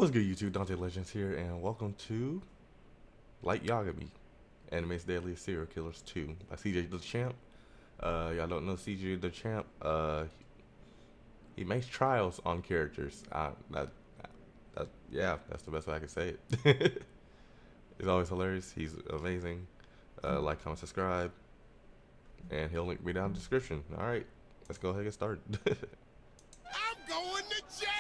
What's good, YouTube? Dante Legends here, and welcome to Light Yagami, Anime's Deadliest Serial Killers 2 by CJ Dachamp. Y'all don't know CJ Dachamp. He makes trials on characters. Yeah, that's the best way I can say it. It's always hilarious. He's amazing. Like, comment, subscribe, and he'll link me down in the description. All right, let's go ahead and get started. I'm going to jail!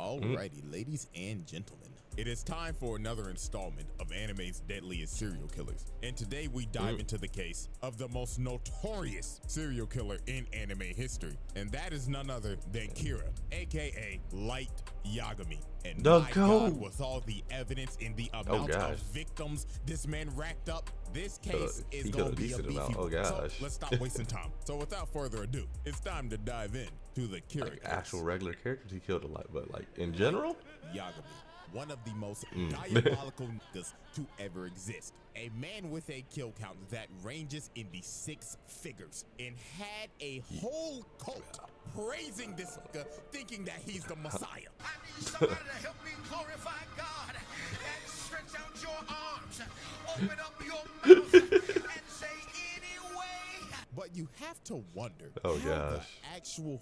Alrighty, ladies and gentlemen, it is time for another installment of anime's Deadliest Serial Killers. And today we dive into the case of the most notorious serial killer in anime history. And that is none other than Kira, aka Light Yagami. And my God, with all the evidence in the amount of victims this man racked up, this case is going to be a beefy one. So let's stop wasting time. So without further ado, it's time to dive in to the Kira case. Actual regular characters he killed a lot, but like in general, Yagami, one of the most diabolical niggas to ever exist. A man with a kill count that ranges in the 6 figures and had a whole cult praising this nigga, thinking that he's the Messiah. I need somebody to help me glorify God and stretch out your arms, open up your mouth, and say anyway. But you have to wonder, how the actual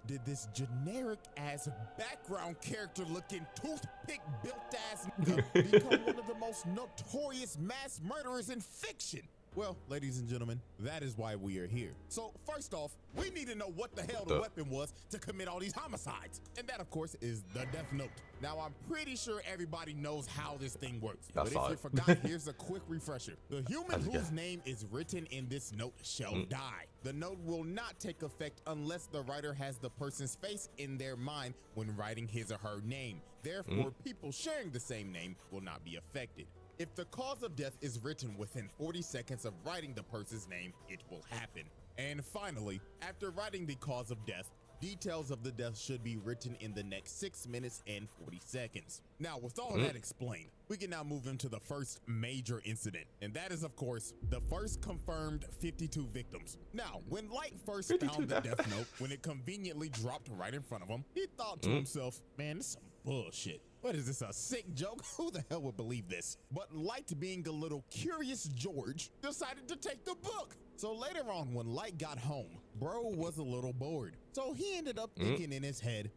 did this generic ass background character looking toothpick built ass nigga become one of the most notorious mass murderers in fiction? Well, ladies and gentlemen, that is why we are here. So first off, we need to know what the hell the weapon was to commit all these homicides. And that, of course, is the Death Note. Now, I'm pretty sure everybody knows how this thing works. But if you forgot, here's a quick refresher. The human whose name is written in this note shall die. The note will not take effect unless the writer has the person's face in their mind when writing his or her name. Therefore, people sharing the same name will not be affected. If the cause of death is written within 40 seconds of writing the person's name, it will happen. And finally, after writing the cause of death, details of the death should be written in the next 6 minutes and 40 seconds. Now, with all that explained, we can now move into the first major incident. And that is, of course, the first confirmed 52 victims. Now, when Light first found the death note, when it conveniently dropped right in front of him, he thought to himself, man, this is some bullshit. What is this, a sick joke? Who the hell would believe this? But Light, being a little curious George, decided to take the book. So later on, when Light got home, bro was a little bored. So he ended up thinking in his head,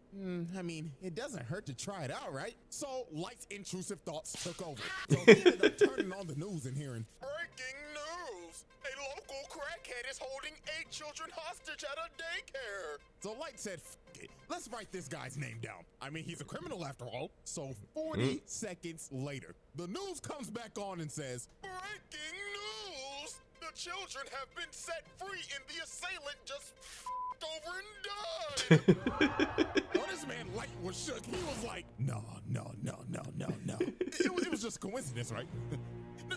I mean, it doesn't hurt to try it out, right? So Light's intrusive thoughts took over. So he ended up turning on the news and hearing, breaking news! A local crackhead is holding 8 children hostage at a daycare. So Light said, F it, let's write this guy's name down. I mean, he's a criminal after all. So 40 seconds later, the news comes back on and says, breaking news! The children have been set free and the assailant just f***ed over and died. Well, this man Light was shook. He was like, no. It was just coincidence, right?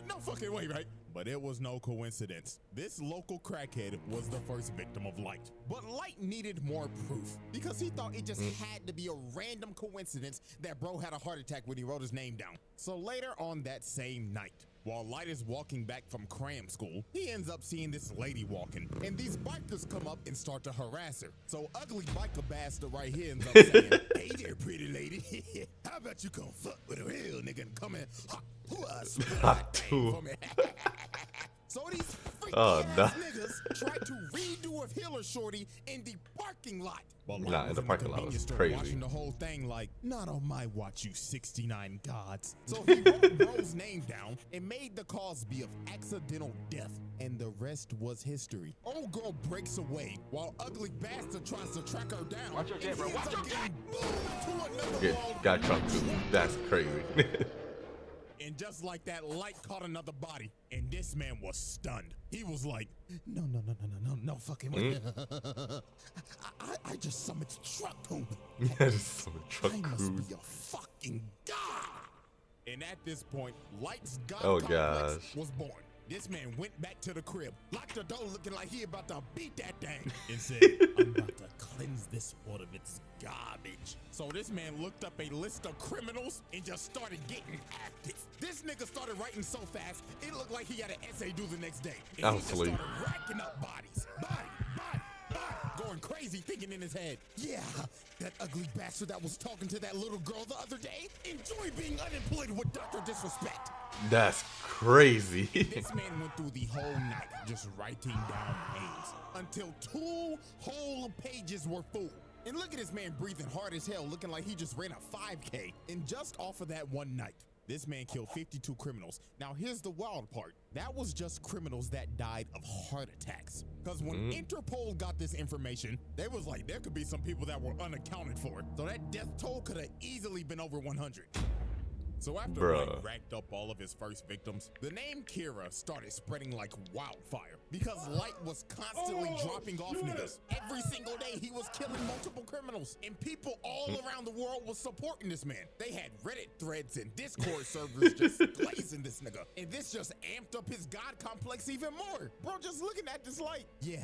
No fucking way, right? But it was no coincidence. This local crackhead was the first victim of Light. But Light needed more proof because he thought it just had to be a random coincidence that bro had a heart attack when he wrote his name down. So later on that same night, while Light is walking back from cram school, he ends up seeing this lady walking, and these bikers come up and start to harass her. So ugly biker bastard right here ends up saying, hey there, pretty lady. How about you come fuck with a real nigga and come in hot for me? So these freaky ass niggas tried to redo a Hiller shorty in the parking lot. Well, in the parking lot was crazy. Watching the whole thing like, not on my watch, you 69 gods. So he wrote bro's name down and made the cause be of accidental death, and the rest was history. Old girl breaks away while ugly bastard tries to track her down. Watch your jet, bro. Watch your jet. Got truck too. That's crazy. And just like that, Light caught another body, and this man was stunned. He was like, no fucking way. I just summoned truck coon. I must be a fucking god. And at this point, Light's god complex was born. This man went back to the crib, locked the door looking like he about to beat that thing, and said, I'm about to cleanse this world of its garbage. So this man looked up a list of criminals and just started getting active. This nigga started writing so fast, it looked like he had an essay due the next day. And he just started racking up bodies. Body, going going crazy thinking in his head, yeah, that ugly bastard that was talking to that little girl the other day, enjoy being unemployed with Dr. Disrespect. That's crazy. This man went through the whole night just writing down names until 2 whole pages were full. And look at this man breathing hard as hell, looking like he just ran a 5K. And just off of that one night, this man killed 52 criminals. Now here's the wild part. That was just criminals that died of heart attacks. Because when Interpol got this information, they was like, there could be some people that were unaccounted for. So that death toll could have easily been over 100. So after Light racked up all of his first victims, the name Kira started spreading like wildfire because Light was constantly dropping off niggas. Every single day he was killing multiple criminals, and people all around the world was supporting this man. They had Reddit threads and Discord servers just glazing this nigga. And this just amped up his God complex even more. Bro, just looking at this Light, yeah,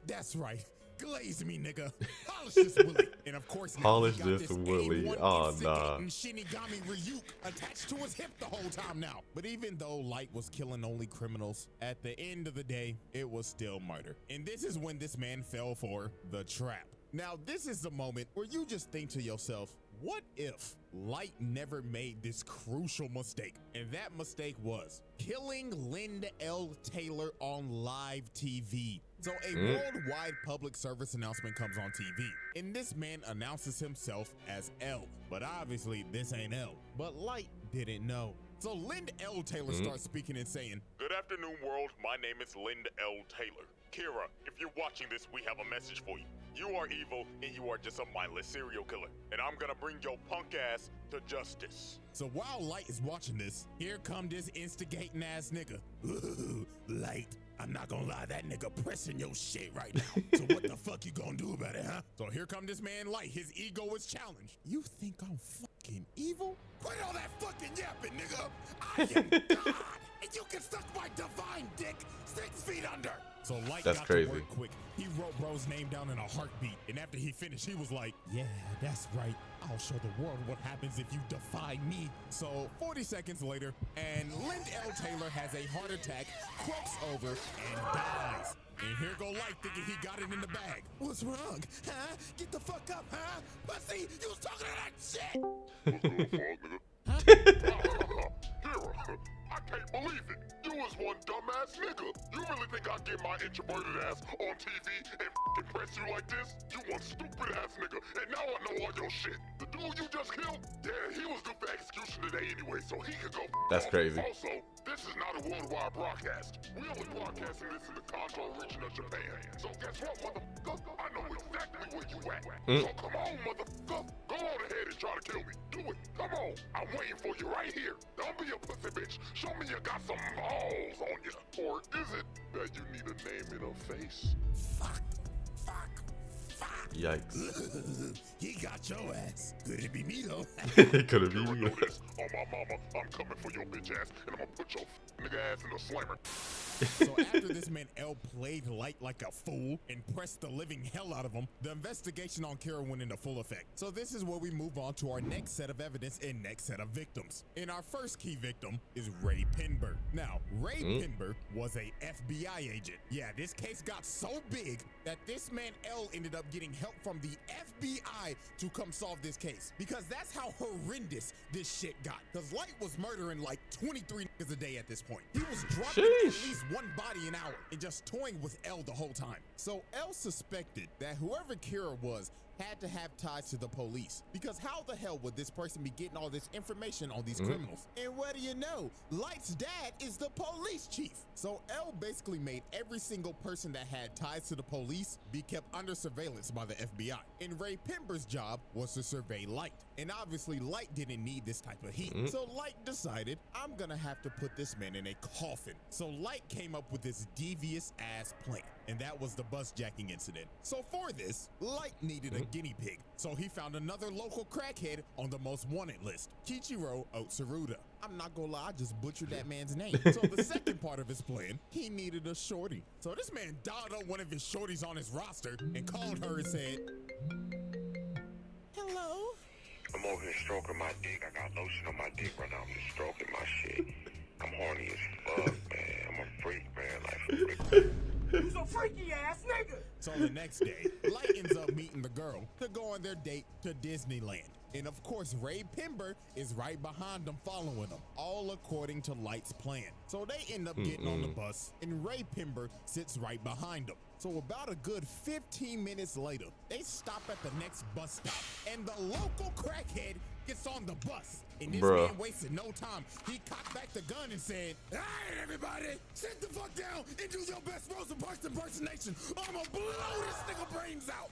that's right. Glaze me, nigga. Polish this Willie. And of course, now Polish he got this this Willie. A1 Oh, Instigate and Shinigami Ryuk attached to his hip the whole time now. But even though Light was killing only criminals, at the end of the day, it was still murder. And this is when this man fell for the trap. Now, this is the moment where you just think to yourself, what if Light never made this crucial mistake? And that mistake was killing Linda L. Taylor on live TV. So a worldwide public service announcement comes on TV, and this man announces himself as L. But obviously this ain't L. But Light didn't know. So Linda L. Taylor starts speaking and saying, "Good afternoon, world. My name is Linda L. Taylor. Kira, if you're watching this, we have a message for you. You are evil, and you are just a mindless serial killer. And I'm gonna bring your punk ass to justice." So while Light is watching this, here come this instigating ass nigga. Ooh, Light, I'm not gonna lie, that nigga pressing your shit right now. So what the fuck you gonna do about it, huh? So here come this man Light, his ego is challenged. You think I'm fucking evil? Quit all that fucking yapping, nigga. I am God, and you can suck my divine dick 6 feet under. So Light That's got crazy. to work quick. He wrote bro's name down in a heartbeat, and after he finished, he was like, yeah, that's right. I'll show the world what happens if you defy me. So 40 seconds later, and Linda L. Taylor has a heart attack, croaks over, and dies. And here go Light thinking he got it in the bag. What's wrong? Huh? Get the fuck up, huh? Pussy, you was talking to that shit. What's good, nigga? Kira, I can't believe it. You was one dumbass nigga. You really think I'd get my introverted ass on TV and press you like this? You one stupid ass nigga. And now I know all your shit. The dude you just killed? Yeah, he was due for execution today anyway, so he could go. That's crazy. Also, this is not a worldwide broadcast. We only broadcasting this in the Kanto region of Japan. So guess what, motherfucker? I know exactly where you at. So come on, motherfucker. Go on ahead and try to kill me. Do it. Come on. I'm waiting for you right here. Don't be a pussy bitch. Show me you got some balls on you. Or is it that you need a name and a face? Fuck. Yikes. He got your ass. Could it be me, though? It could have You been know you. this. On my mama, I'm coming for your bitch ass, and I'm gonna put your nigga ass in the slammer. So after this man L played Light like a fool and pressed the living hell out of him, the investigation on Kira went into full effect. So this is where we move on to our next set of evidence and next set of victims. And our first key victim is Ray Pinberg. Now, Ray Pinberg was a FBI agent. Yeah, this case got so big that this man L ended up getting help from the FBI to come solve this case. Because that's how horrendous this shit got. Because Light was murdering like 23 niggas a day at this point. He was dropping at least one body an hour and just toying with L the whole time. So L suspected that whoever Kira was had to have ties to the police, because how the hell would this person be getting all this information on these criminals? And what do you know? Light's dad is the police chief. So L basically made every single person that had ties to the police be kept under surveillance by the FBI. And Ray Pinberg's job was to survey Light. And obviously Light didn't need this type of heat. So Light decided, I'm gonna have to put this man in a coffin. So Light came up with this devious ass plan, and that was the bus jacking incident. So for this, Light needed a guinea pig. So he found another local crackhead on the most wanted list, Kichiro Otsuruda. I'm not gonna lie, I just butchered that man's name. So the second part of his plan, he needed a shorty. So this man dialed up one of his shorties on his roster and called her and said, hello? I'm over here stroking my dick. I got lotion on my dick right now. I'm just stroking my shit. I'm horny as fuck, man. I'm a freak, man. Like, for real. You's a freaky ass nigga. So the next day, Light ends up meeting the girl to go on their date to Disneyland. And of course, Ray Pember is right behind them, following them, all according to Light's plan. So they end up getting on the bus, and Ray Pember sits right behind them. So about a good 15 minutes later, they stop at the next bus stop, and the local crackhead gets on the bus. And this man wasted no time. He cocked back the gun and said, "All right, everybody, sit the fuck down and do your best Rosa Parks impersonation. I'ma blow this nigga brains out."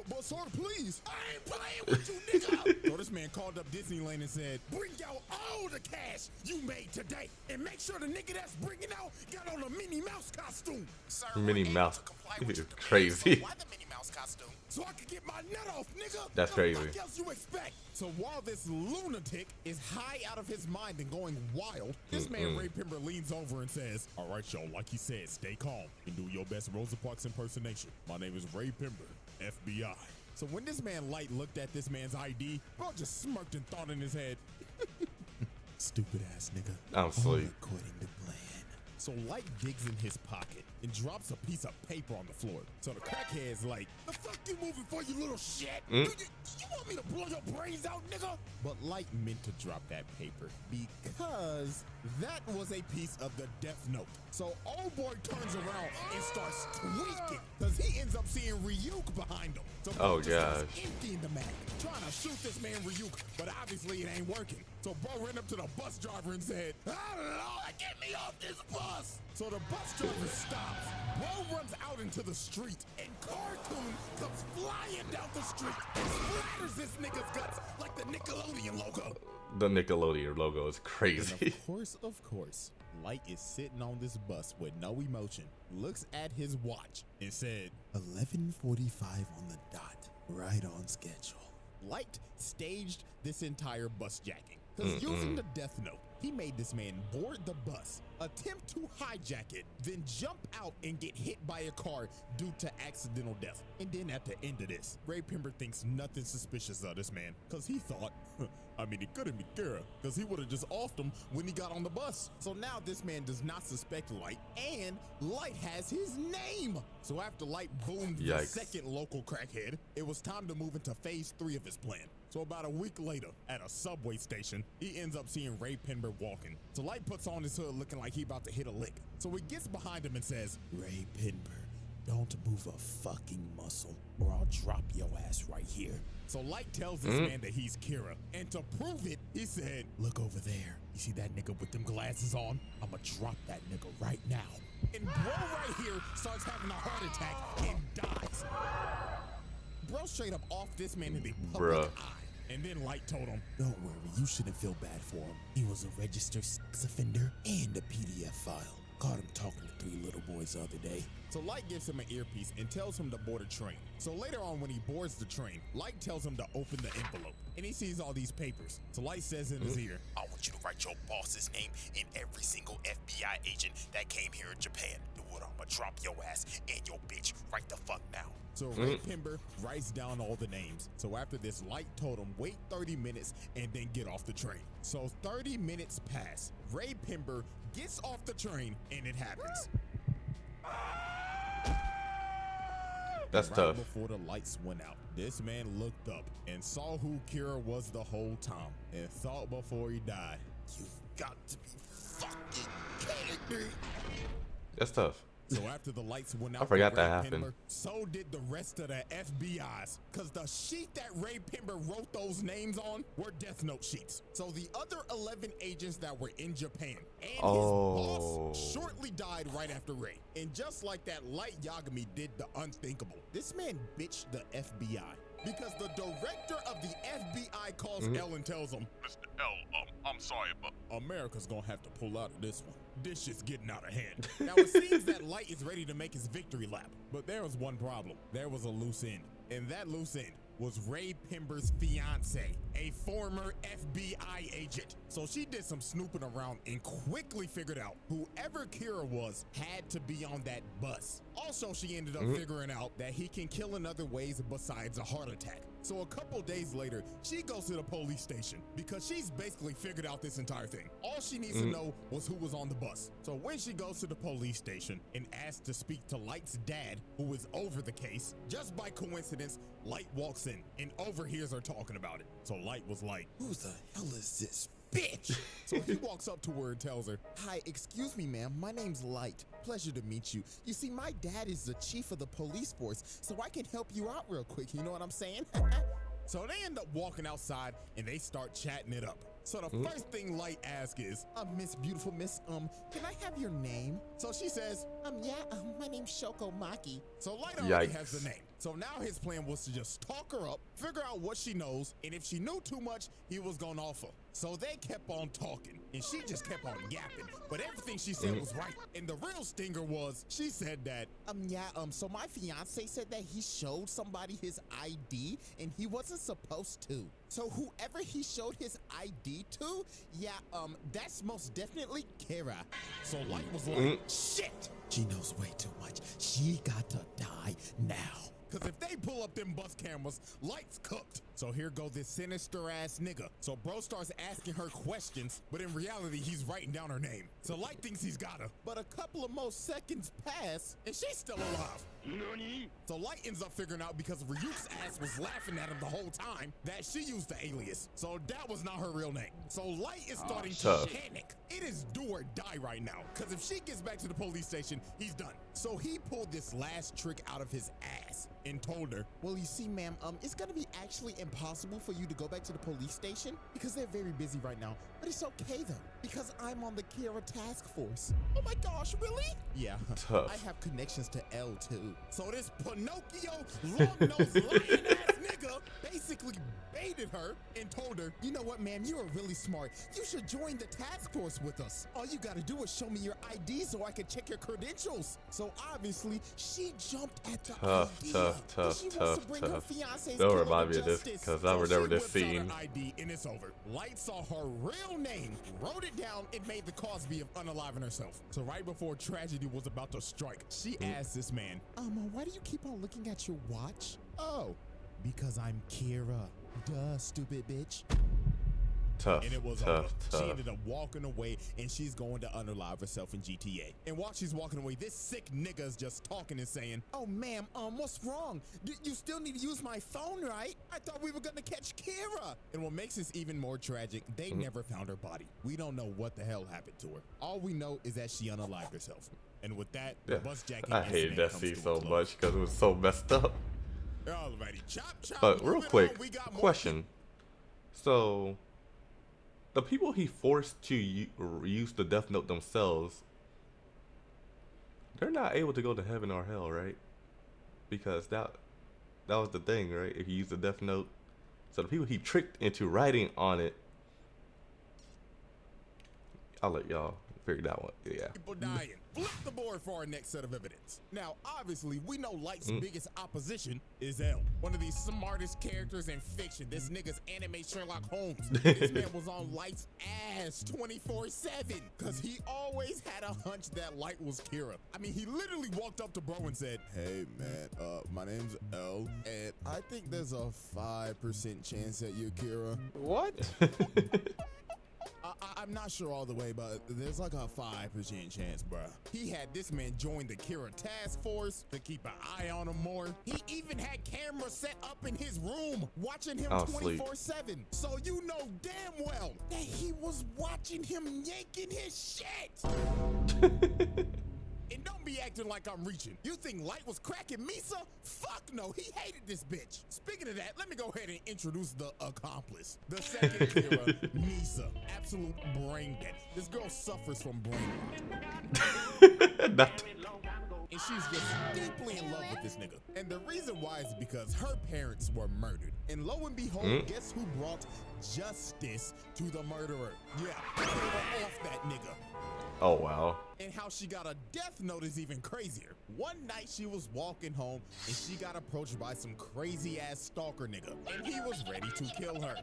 But sir, please. I ain't playing with you, nigga. So this man called up Disneyland and said, "Bring out all the cash you made today, and make sure the nigga that's bringing out got on a Minnie Mouse costume." Sir, Minnie Mouse. crazy. Crazy. So why the Minnie Mouse costume? So I can get my nut off, nigga. That's crazy. What else you expect? So while this lunatic is high out of his mind and going wild, this man Ray Pember leans over and says, "All right, y'all, like he said, stay calm and do your best Rosa Parks impersonation. My name is Ray Pember, FBI." So when this man Light looked at this man's ID, bro just smirked and thought in his head, "Stupid ass nigga. I'm asleep. According to plan." So Light digs in his pocket and drops a piece of paper on the floor. So the crackhead's like, "The fuck you moving for, you little shit? You want me to blow your brains out, nigga?" But Light meant to drop that paper because that was a piece of the death note. So old boy turns around and starts tweaking because he ends up seeing Ryuk behind him. So Oh, just starts gosh. emptying the mag, trying to shoot this man Ryuk, but obviously it ain't working. So bro ran up to the bus driver and said, "Oh Lord, get me off this bus." So the bus driver stops. Bro runs out into the street, and Cartoon comes flying down the street and splatters this nigga's guts like the Nickelodeon logo. The Nickelodeon logo is crazy. Of course, Light is sitting on this bus with no emotion, looks at his watch, and said, 11:45 on the dot, right on schedule. Light staged this entire bus jacking, because using the death note, he made this man board the bus, attempt to hijack it, then jump out and get hit by a car due to accidental death. And then at the end of this, Ray Pember thinks nothing suspicious of this man, because he thought, he couldn't be Kira, because he would have just offed him when he got on the bus. So now this man does not suspect Light, and Light has his name. So after Light boomed the Yikes. second local crackhead, it was time to move into phase 3 of his plan. So about a week later, at a subway station, he ends up seeing Ray Pember walking. So Light puts on his hood looking like he about to hit a lick. So he gets behind him and says, "Ray Pember, don't move a fucking muscle or I'll drop your ass right here." So Light tells this man that he's Kira. And to prove it, he said, "Look over there. You see that nigga with them glasses on? I'ma drop that nigga right now." And bro right here starts having a heart attack and dies. Bro straight up off this man in the public eye. And then Light told him, "Don't worry, you shouldn't feel bad for him. He was a registered sex offender and a PDF file. Caught him talking to 3 little boys the other day." So Light gives him an earpiece and tells him to board a train. So later on when he boards the train, Light tells him to open the envelope. And he sees all these papers. So Light says in his ear, "I want you to write your boss's name and every single FBI agent that came here in Japan. Do what, I'ma drop your ass and your bitch right the fuck now." So Ray Pember writes down all the names. So after this, Light told him wait 30 minutes and then get off the train. So 30 minutes pass. Ray Pember gets off the train and it happens. That's Right tough. before the lights went out, this man looked up and saw who Kira was the whole time and thought before he died, "You've got to be fucking kidding me." That's tough. So after the lights went out, I forgot for that Ray happened. Pember, so did the rest of the FBI's, because the sheet that Ray Pember wrote those names on were Death Note sheets. So the other 11 agents that were in Japan and his boss shortly died right after Ray. And just like that, Light Yagami did the unthinkable. This man bitched the FBI. Because the director of the FBI calls L and tells him, "Mr. L, I'm sorry, but America's gonna have to pull out of this one. This shit's getting out of hand." Now it seems that Light is ready to make his victory lap, but there was one problem. There was a loose end, and that loose end was Ray Pember's fiance, a former FBI agent. So she did some snooping around and quickly figured out whoever Kira was had to be on that bus. Also, she ended up figuring out that he can kill in other ways besides a heart attack. So a couple days later, she goes to the police station because she's basically figured out this entire thing. All she needs to know was who was on the bus. So when she goes to the police station and asks to speak to Light's dad, who is over the case, just by coincidence, Light walks in and overhears her talking about it. So Light was like, who the hell is this bitch? So he walks up to her and tells her, hi, excuse me, ma'am. My name's Light. Pleasure to meet you. You see, my dad is the chief of the police force, so I can help you out real quick. You know what I'm saying? So they end up walking outside and they start chatting it up. So the first thing Light asks is, Miss Beautiful Miss, can I have your name? So she says, my name's Shoko Maki. So Light already has the name. So now his plan was to just talk her up, figure out what she knows, and if she knew too much, he was gonna offer. So they kept on talking, and she just kept on yapping. But everything she said was right. And the real stinger was, she said that, so my fiance said that he showed somebody his ID, and he wasn't supposed to. So whoever he showed his ID to, that's most definitely Kira. So Light was like, shit, she knows way too much. She got to die now. Cause if they pull up them bus cameras, Light's cooked. So here go this sinister ass nigga. So bro starts asking her questions, but in reality, he's writing down her name. So Light thinks he's got her, but a couple of more seconds pass and she's still alive. So Light ends up figuring out, because Ryuk's ass was laughing at him the whole time, that she used the alias. So that was not her real name. So Light is starting to panic. It is do or die right now, because if she gets back to the police station, he's done. So he pulled this last trick out of his ass and told her, well, you see, ma'am, it's gonna be actually impossible for you to go back to the police station because they're very busy right now. But it's okay though, because I'm on the Kira task force. Oh my gosh, really? Yeah, I have connections to L too. So this Pinocchio, long-nosed, lion-ass nigga basically baited her and told her, you know what, man, you are really smart. You should join the task force with us. All you gotta do is show me your ID so I can check your credentials. So obviously, she jumped at the idea. Tough. Don't remind me of this, because I remember this scene. ID and it's over. Light saw her real name, wrote it down, and made the Cosby of unaliving herself. So right before tragedy was about to strike, she asked this man, why do you keep on looking at your watch? Oh, because I'm Kira. Duh, stupid bitch. Tough. And it was She ended up walking away, and she's going to unalive herself in GTA. And while she's walking away, this sick nigga is just talking and saying, oh, ma'am, what's wrong? You still need to use my phone, right? I thought we were gonna catch Kira. And what makes this even more tragic, they never found her body. We don't know what the hell happened to her. All we know is that she unalived herself. And with that, the bus jacking I hated that scene so much because it was so messed up. Alrighty, chop. But real quick, question. So the people he forced to use the Death Note themselves, they're not able to go to heaven or hell, right? Because that was the thing, right? If you use the Death Note. So the people he tricked into writing on it, I'll let y'all figure that one. Yeah. People dying. Flip the board for our next set of evidence. Now, obviously, we know Light's biggest opposition is L, one of the smartest characters in fiction. This nigga's anime Sherlock Holmes. This man was on Light's ass 24/7, because he always had a hunch that Light was Kira. I mean, he literally walked up to bro and said, hey, man, my name's L, and I think there's a 5% chance that you're Kira. What? I'm not sure all the way, but there's like a 5% chance, bruh. He had this man join the Kira task force to keep an eye on him more. He even had cameras set up in his room, watching him 24/7. So you know damn well that he was watching him yanking his shit. And don't be acting like I'm reaching. You think Light was cracking Misa? Fuck no, he hated this bitch. Speaking of that, let me go ahead and introduce the accomplice. The second Kira, Misa. Absolute brain dead. This girl suffers from brain rot. And she's just deeply in love with this nigga. And the reason why is because her parents were murdered. And lo and behold, guess who brought justice to the murderer. Yeah, kill her off that nigga. Oh wow. And how she got a death note is even crazier. One night she was walking home and she got approached by some crazy ass stalker nigga, and he was ready to kill her.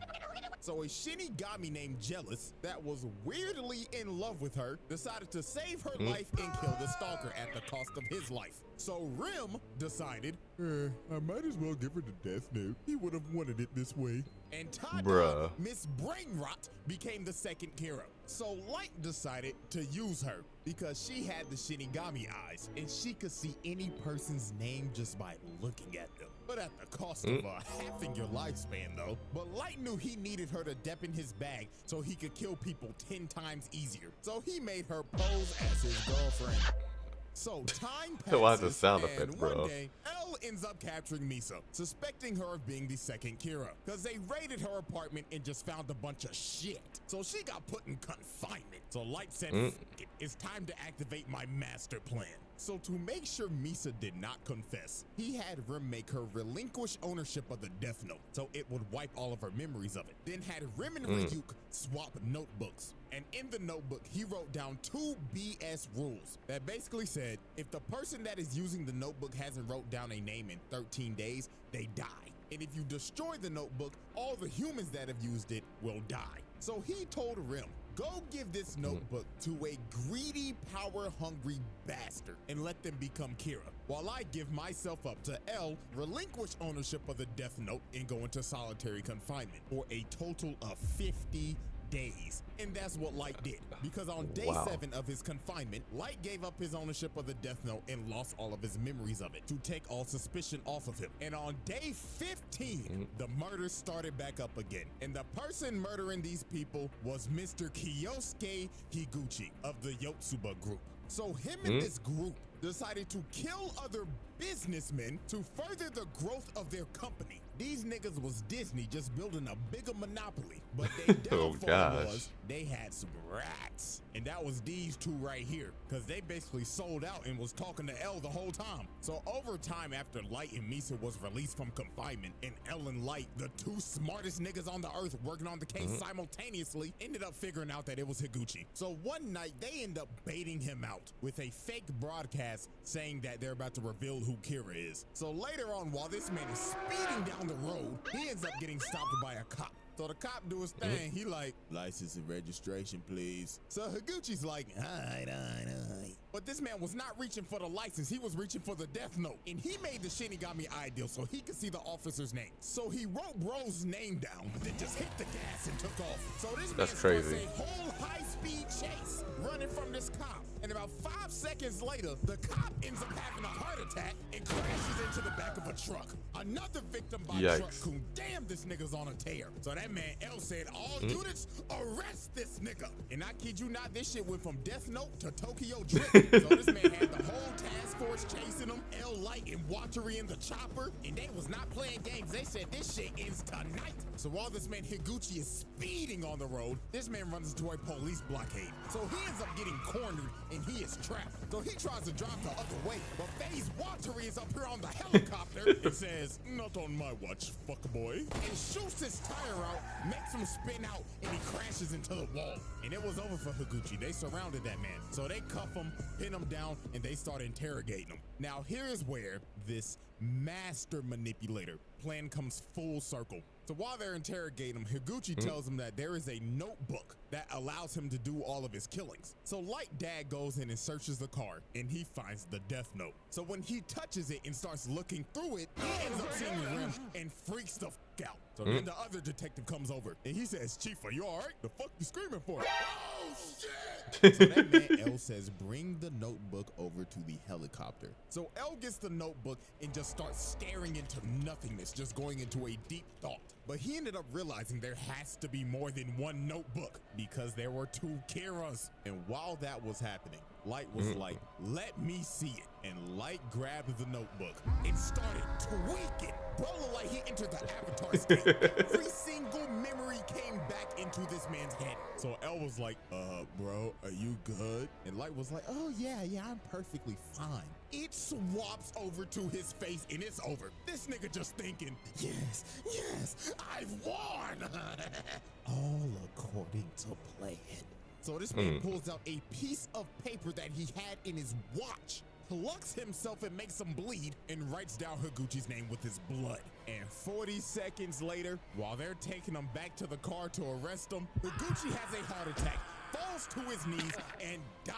So a Shinigami named Jealous that was weirdly in love with her decided to save her life and kill the stalker at the cost of his life. So Rim decided, I might as well give her the death note. He would have wanted it this way. And Tada, Miss Brainrot, became the second Kira. So Light decided to use her because she had the Shinigami eyes and she could see any person's name just by looking at them. But at the cost of halving your lifespan though. But Light knew he needed her to dep in his bag so he could kill people 10 times easier. So he made her pose as his girlfriend. So time passes, Why the sound effect, and bro? one day, Elle ends up capturing Misa, suspecting her of being the second Kira, because they raided her apartment and just found a bunch of shit. So she got put in confinement. So Light said, F it, it's time to activate my master plan. So to make sure Misa did not confess, he had Rim make her relinquish ownership of the Death Note, so it would wipe all of her memories of it. Then had Rim and Ryuk swap notebooks. And in the notebook, he wrote down 2 BS rules that basically said, if the person that is using the notebook hasn't wrote down a name in 13 days, they die. And if you destroy the notebook, all the humans that have used it will die. So he told Rim, go give this notebook to a greedy, power-hungry bastard and let them become Kira, while I give myself up to Elle, relinquish ownership of the Death Note, and go into solitary confinement for a total of 50 days. And that's what Light did, because on day 7 of his confinement, Light gave up his ownership of the Death Note and lost all of his memories of it to take all suspicion off of him. And on day 15, the murders started back up again. And the person murdering these people was Mr. Kyosuke Higuchi of the Yotsuba group. So him and this group decided to kill other businessmen to further the growth of their company. These niggas was Disney just building a bigger monopoly, but their downfall was they had some rats. And that was these two right here, because they basically sold out and was talking to Elle the whole time. So over time, after Light and Misa was released from confinement, and Elle and Light, the 2 smartest niggas on the earth working on the case simultaneously, ended up figuring out that it was Higuchi. So one night, they end up baiting him out with a fake broadcast saying that they're about to reveal who Kira is. So later on, while this man is speeding down the road, he ends up getting stopped by a cop. So the cop do his thing. He like, license and registration, please. So Higuchi's like, alright. But this man was not reaching for the license. He was reaching for the Death Note. And he made the Shinigami eye deal so he could see the officer's name. So he wrote bro's name down, but then just hit the gas and took off. So this man starts a whole high-speed chase running from this cop. And about 5 seconds later, the cop ends up having a heart attack and crashes into the back of a truck. Another victim by truck who, damn, this nigga's on a tear. So that man L said, all units, arrest this nigga. And I kid you not, this shit went from Death Note to Tokyo Drift. So this man had the whole task force chasing him, L Light and Watery in the chopper, and they was not playing games. They said this shit ends tonight. So while this man Higuchi is speeding on the road, this man runs into a police blockade. So he ends up getting cornered and he is trapped. So he tries to drive the other way, but FaZe Watery is up here on the helicopter and says, not on my watch, fuckboy. And shoots his tire out, makes him spin out, and he crashes into the wall. And it was over for Higuchi. They surrounded that man. So they cuff him, pin him down, and they start interrogating him. Now here is where this master manipulator plan comes full circle. So while they're interrogating him, Higuchi tells him that there is a notebook that allows him to do all of his killings. So Light Dad goes in and searches the car, and he finds the Death Note. So when he touches it and starts looking through it, he ends up seeing Rim and freaks the fuck out. So then the other detective comes over, and he says, Chief, are you all right? The fuck you screaming for? Oh, shit! So that man L says, bring the notebook over to the helicopter. So L gets the notebook and just starts staring into nothingness, just going into a deep thought. But he ended up realizing there has to be more than one notebook because there were 2 Kiras. And while that was happening, Light was like, let me see it. And Light grabbed the notebook and started tweaking. Bro looked like he entered the Avatar state. Every single memory came back into this man's head. So Elle was like, bro, are you good? And Light was like, oh yeah, I'm perfectly fine. It swaps over to his face and it's over. This nigga just thinking, yes, I've won. All according to plan. So this man pulls out a piece of paper that he had in his watch, plucks himself and makes him bleed, and writes down Higuchi's name with his blood. And 40 seconds later, while they're taking him back to the car to arrest him, Higuchi has a heart attack, falls to his knees, and dies.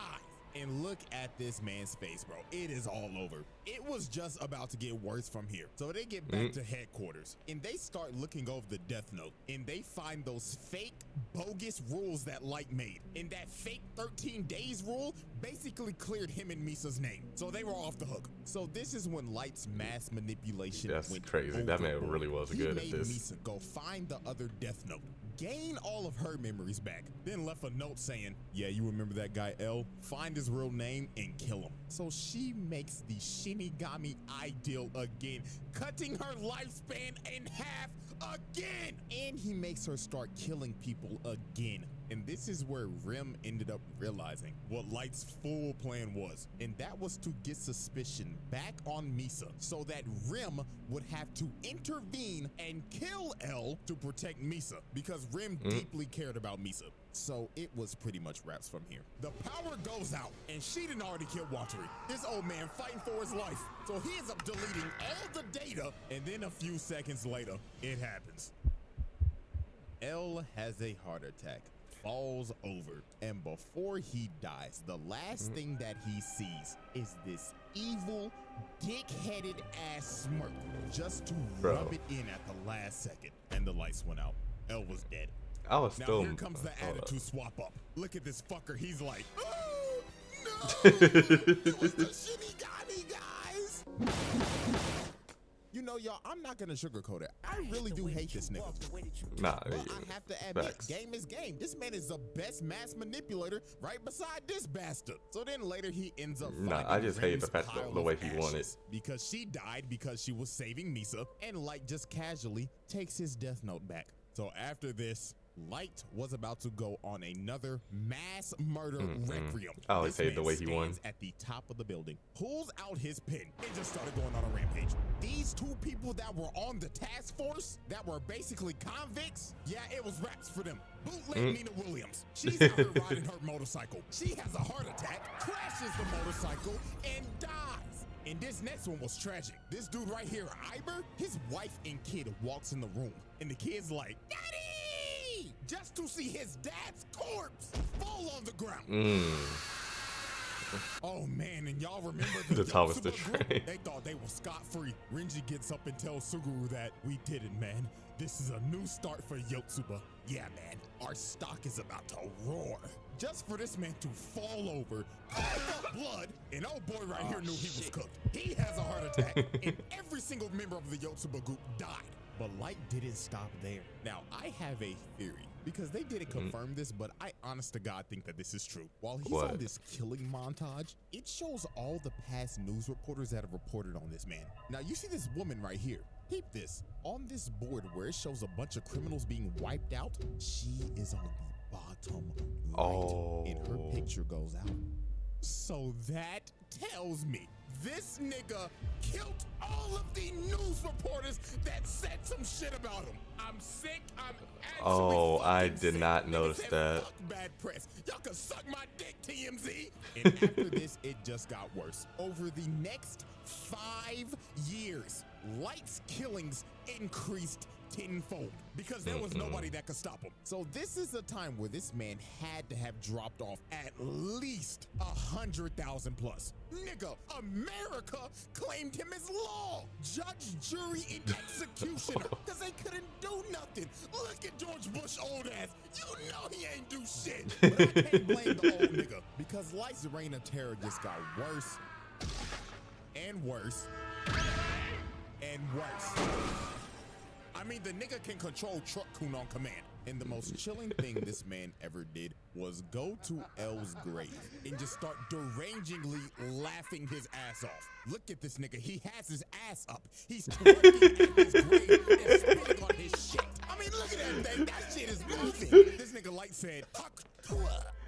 And look at this man's face, bro. It is all over. It was just about to get worse from here. So they get back to headquarters and they start looking over the death note and they find those fake bogus rules that Light made. And that fake 13 days rule basically cleared him and Misa's name. So they were off the hook. So this is when Light's mass manipulation went crazy. That man really was good at this. He made Misa go find the other death note, gain all of her memories back, then left a note saying, yeah, you remember that guy L? Find his real name and kill him. So she makes the Shinigami ideal again, cutting her lifespan in half again. And he makes her start killing people again. And this is where Rim ended up realizing what Light's full plan was. And that was to get suspicion back on Misa so that Rim would have to intervene and kill L to protect Misa because Rim deeply cared about Misa. So it was pretty much wraps from here. The power goes out and she done already killed Watery. This old man fighting for his life. So he ends up deleting all the data and then a few seconds later, it happens. L has a heart attack, falls over, and before he dies, the last thing that he sees is this evil, dick-headed ass smirk just to rub it in at the last second. And the lights went out. L was dead. I was now still. Here comes the attitude swap up. Look at this fucker. He's like, oh, no, it was the Shinigami guys. You know, y'all, I'm not gonna sugarcoat it. I really do hate this nigga. Nah, but I have to admit, game is game. This man is the best mass manipulator right beside this bastard. So then later he ends up I just hate the fact the way he won it. Because she died because she was saving Misa, and Light just casually takes his death note back. So after this, Light was about to go on another mass murder requiem. I always hate the way he won. At the top of the building, pulls out his pen and just started going on a rampage. These two people that were on the task force that were basically convicts, yeah, it was raps for them. Bootleg Nina Williams. She's out here riding her motorcycle. She has a heart attack, crashes the motorcycle, and dies. And this next one was tragic. This dude right here, Iber, his wife and kid walks in the room, and the kid's like, Daddy! Just to see his dad's corpse fall on the ground. Oh man, and y'all remember the Thomas the Yotsuba Train. They thought they were scot-free. Renji gets up and tells Suguru that we did it, man. This is a new start for Yotsuba. Yeah, man, our stock is about to roar. Just for this man to fall over, cough up blood, and old boy right here knew he was cooked. He has a heart attack, and every single member of the Yotsuba group died. But Light didn't stop there. Now, I have a theory, because they didn't confirm this, but I honest to God think that this is true. While he's on this killing montage, it shows all the past news reporters that have reported on this man. Now, you see this woman right here. Peep this. On this board where it shows a bunch of criminals being wiped out, she is on the bottom right, and her picture goes out. So that tells me this nigga killed all of the news reporters that said some shit about him. I'm sick. I'm actually I did not notice that. Fuck bad press. Y'all can suck my dick, TMZ. And after this, it just got worse. Over the next 5 years, Light's killings increased tenfold because there was nobody that could stop him. So this is a time where this man had to have dropped off at least 100,000 plus. Nigga, America claimed him as law, judge, jury, and executioner because they couldn't do nothing. Look at George Bush old ass. You know he ain't do shit. But I can't blame the old nigga because Light's reign of terror just got worse and worse and worse. I mean, the nigga can control Truck Kun on command. And the most chilling thing this man ever did was go to L's grave and just start derangingly laughing his ass off. Look at this nigga. He has his ass up. He's twerking at his grave and spitting on his shit. I mean, look at that thing. That shit is moving. This nigga Light said, "Huck,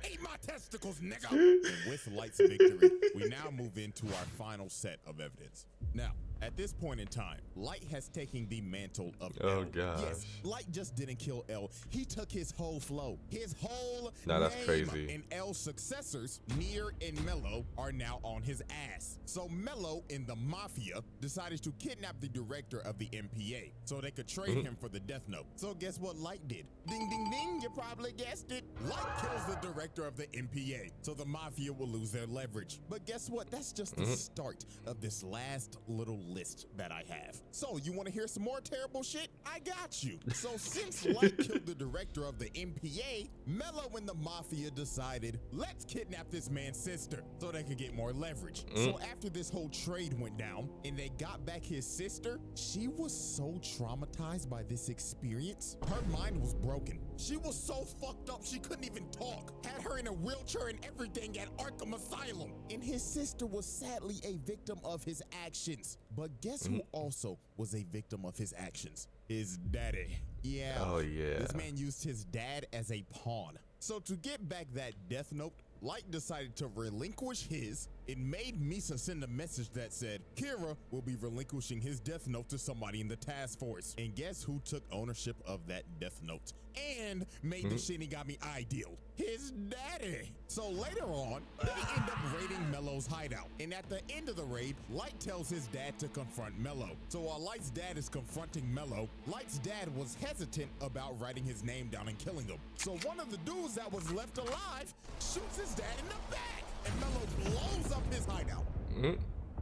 ate my testicles, nigga." And with Light's victory, we now move into our final set of evidence. Now, at this point in time, Light has taken the mantle of Oh, L. gosh. Yes, Light just didn't kill L. He took his whole flow, his whole Nah, that's name. crazy. And L's successors, Near and Mello, are now on his ass. So Mello and the Mafia decided to kidnap the director of the MPA so they could trade him for the Death Note. So guess what Light did? Ding, ding, ding, you probably guessed it. Light kills the director of the MPA, so the Mafia will lose their leverage. But guess what? That's just the start of this last little list that I have. So you want to hear some more terrible shit? I got you. So since Light killed the director of the MPA, Mello and the Mafia decided, let's kidnap this man's sister so they could get more leverage. So after this whole trade went down and they got back his sister, she was so traumatized by this experience. Her mind was broken. She was so fucked up she couldn't even talk. Had her in a wheelchair and everything at Arkham Asylum. And his sister was sadly a victim of his actions. But guess who also was a victim of his actions? His daddy. Yeah. Oh, yeah. This man used his dad as a pawn. So to get back that Death Note, Light decided to relinquish his and made Misa send a message that said Kira will be relinquishing his Death Note to somebody in the task force. And guess who took ownership of that Death Note and made the Shinigami ideal? His daddy. So later on, they end up raiding Mello's hideout. And at the end of the raid, Light tells his dad to confront Mello. So while Light's dad is confronting Mello, Light's dad was hesitant about writing his name down and killing him. So one of the dudes that was left alive shoots his dad in the back, and Mello blows up his hideout.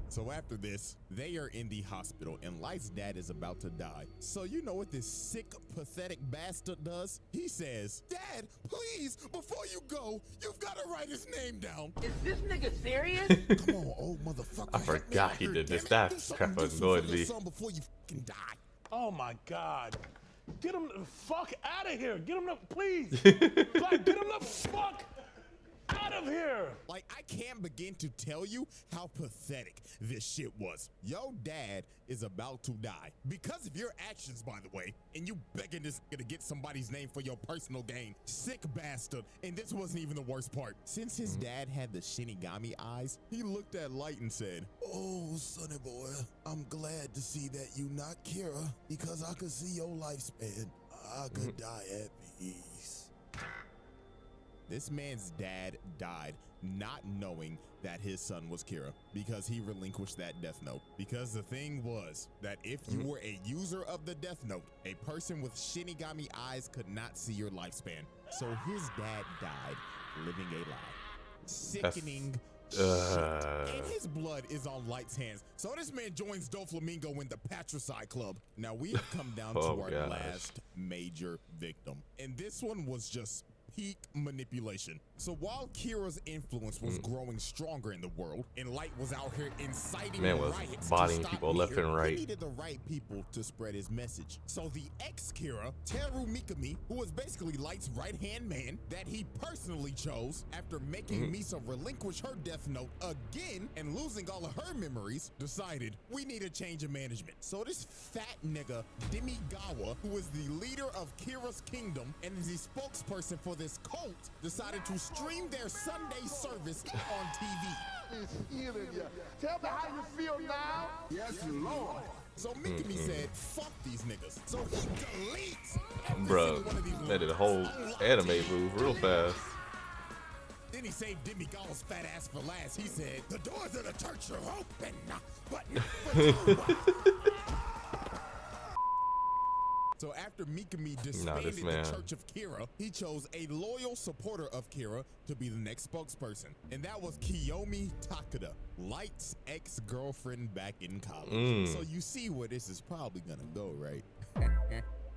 So after this, they are in the hospital and Light's dad is about to die. So you know what this sick, pathetic bastard does? He says, "Dad, please, before you go, you've got to write his name down." Is this nigga serious? Come on, old motherfucker. I help me forgot out he here, did this. damn it. That's Do crap something decent annoyed for your me. son before you fucking die. Oh my God. Get him the fuck out of here. Get him the, please. Like, get him the fuck out of here. Like, I can't begin to tell you how pathetic this shit was. Yo dad is about to die because of your actions, by the way, and you begging this nigga to get somebody's name for your personal gain. Sick bastard. And this wasn't even the worst part. Since his dad had the Shinigami eyes, he looked at Light and said, "Oh, sonny boy, I'm glad to see that you not Kira because I could see your lifespan. I could die at peace." This man's dad died not knowing that his son was Kira because he relinquished that Death Note. Because the thing was that if you were a user of the Death Note, a person with Shinigami eyes could not see your lifespan. So his dad died living a lie. Sickening shit. And his blood is on Light's hands. So this man joins Doflamingo in the Patricide Club. Now we have come down to our gosh. last major victim. And this one was just peak manipulation. So while Kira's influence was growing stronger in the world and Light was out here inciting Man was riots bodying to stop people left Nier, and right. he needed the right people to spread his message. So the ex-Kira, Teru Mikami, who was basically Light's right-hand man that he personally chose after making Misa relinquish her Death Note again and losing all of her memories, decided we need a change of management. So this fat nigga, Demigawa, who is the leader of Kira's kingdom and is the spokesperson for this cult, decided to stream their Sunday service on TV. Tell me how you feel now. Yes, Lord. So Mikami said, "Fuck these niggas." So he deletes every Bro, single one of these that did a lines. whole Unlock anime shit. move real fast. Then he saved Demigawa's fat ass for last. He said, "The doors of the church are open, but not for you." So after Mikami disbanded the man. Church of Kira, he chose a loyal supporter of Kira to be the next spokesperson. And that was Kiyomi Takeda, Light's ex-girlfriend back in college. So you see where this is probably gonna go, right?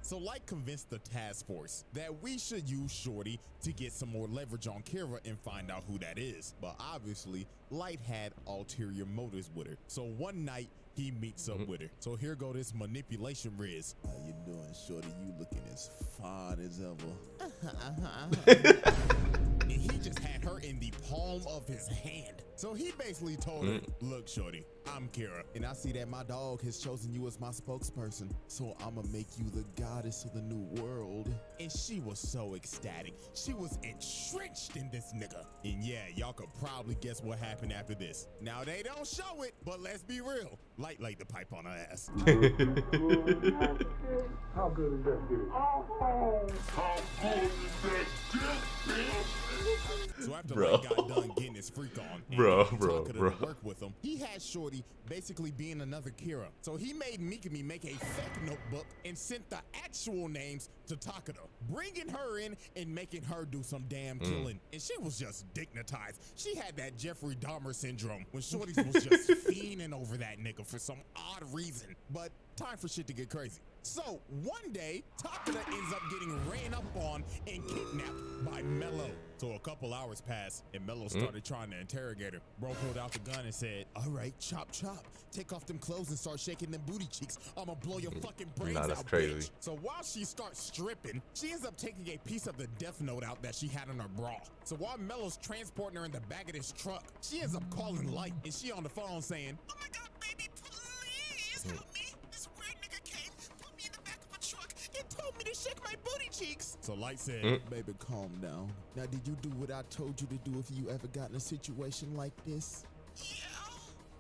So Light convinced the task force that we should use Shorty to get some more leverage on Kira and find out who that is. But obviously, Light had ulterior motives with her. So one night, he meets up with her. So here go this manipulation riz. How you doing, shorty? You looking as fine as ever. And he just had her in the palm of his hand. So he basically told her, look, shorty, I'm Kira, and I see that my dog has chosen you as my spokesperson, so I'ma make you the goddess of the new world. And she was so ecstatic. She was entrenched in this nigga. And yeah, y'all could probably guess what happened after this. Now, they don't show it, but let's be real. Light laid the pipe on her ass. How good is that dick? How good is that dick, bitch? So after Light got done getting his freak on, and talking to work with him, he had shorty basically being another Kira. So he made Mikami make a fake notebook and sent the actual names to Takada, bringing her in and making her do some damn killing. And she was just dignitized. She had that Jeffrey Dahmer syndrome when shorties was just fiending over that nigga for some odd reason. But time for shit to get crazy. So one day, Takada ends up getting ran up on and kidnapped by Mello. So a couple hours passed and Mello started trying to interrogate her. Bro pulled out the gun and said, all right, chop chop. Take off them clothes and start shaking them booty cheeks. I'ma blow your fucking brains out, crazy. bitch. So while she starts stripping, she ends up taking a piece of the death note out that she had in her bra. So while Mello's transporting her in the back of this truck, she ends up calling Light and she on the phone saying, oh my God, baby, please help me. This weird nigga came, put me in the back of a truck and told me to shake my booty cheeks. So Light said, baby, calm down. Now, did you do what I told you to do if you ever got in a situation like this? Yeah.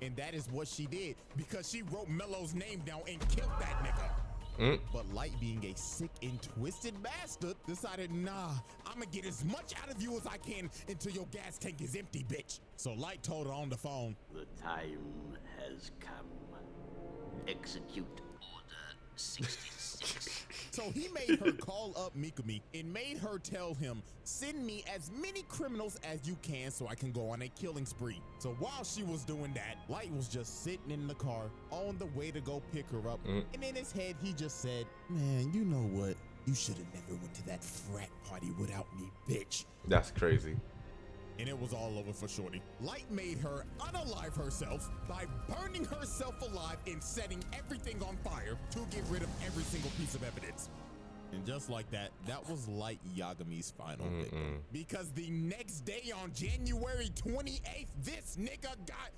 And that is what she did because she wrote Mello's name down and killed that nigga. But Light, being a sick and twisted bastard, decided, nah, I'ma get as much out of you as I can until your gas tank is empty, bitch. So Light told her on the phone, the time has come. Execute Order 66. So he made her call up Mikami and made her tell him, send me as many criminals as you can so I can go on a killing spree. So while she was doing that, Light was just sitting in the car on the way to go pick her up. And in his head, he just said, man, you know what? You should have never went to that frat party without me, bitch. That's crazy. And it was all over for shorty. Light made her unalive herself by burning herself alive and setting everything on fire to get rid of every single piece of evidence. And just like that, that was Light Yagami's final victim. Because the next day on January 28th, this nigga got...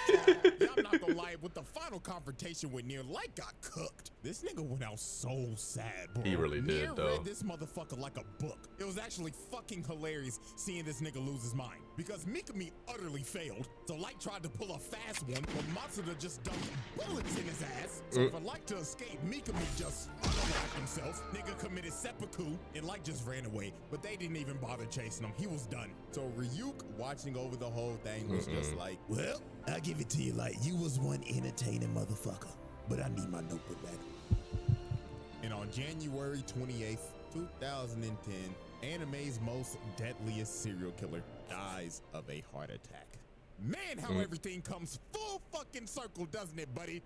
Yeah, I'm not gonna lie, with the final confrontation with Nier, Light got cooked. This nigga went out so sad, bro. He really Nier did, though. read this motherfucker like a book. It was actually fucking hilarious seeing this nigga lose his mind. Because Mikami utterly failed, so Light tried to pull a fast one, but Matsuda just dumped bullets in his ass. So for Light to escape, Mikami just unalived himself. Nigga committed seppuku, and Light just ran away. But they didn't even bother chasing him. He was done. So Ryuk, watching over the whole thing, was just like, well, I'll give it to you, Light. You was one entertaining motherfucker. But I need my notebook back. And on January 28th, 2010, anime's most deadliest serial killer dies of a heart attack. Man, how everything comes full fucking circle, doesn't it, buddy?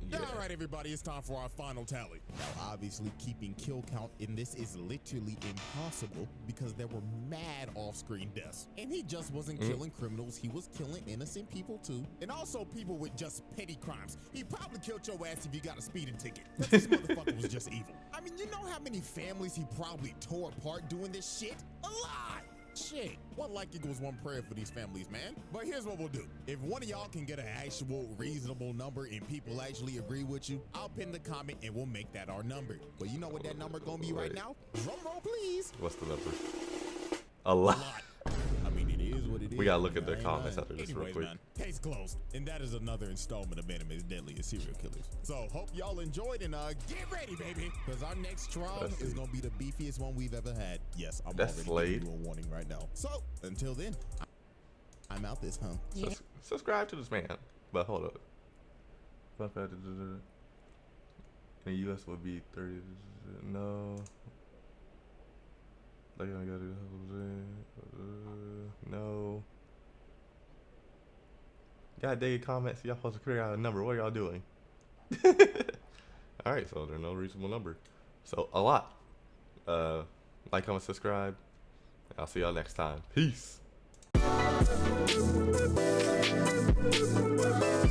Yeah. All right, everybody, it's time for our final tally. Now, obviously, keeping kill count in this is literally impossible because there were mad off-screen deaths. And he just wasn't killing criminals, he was killing innocent people too. And also people with just petty crimes. He probably killed your ass if you got a speeding ticket. But this motherfucker was just evil. I mean, you know how many families he probably tore apart doing this shit? A lot! Shit, one like equals one prayer for these families, man. But here's what we'll do. If one of y'all can get an actual reasonable number and people actually agree with you, I'll pin the comment and we'll make that our number. But you know what that number gonna be right now? Drum roll, please. What's the number? A lot. I mean, it is what it is. We gotta look at the comments after this real Anyways, quick. man, case closed. And that is another installment of Anime's Deadliest Serial Killers. So, hope y'all enjoyed and get ready, baby. Because our next trial is going to be the beefiest one we've ever had. Yes, I'm That's already giving Slade. you a warning right now. So, until then, I'm out this, huh? Subscribe to this man. But hold up. In the US would be 30. No. Like I gotta do no. God dang comments, y'all supposed to figure out a number. What are y'all doing? Alright, so there's no reasonable number. So a lot. Like, comment, subscribe. I'll see y'all next time. Peace. Peace.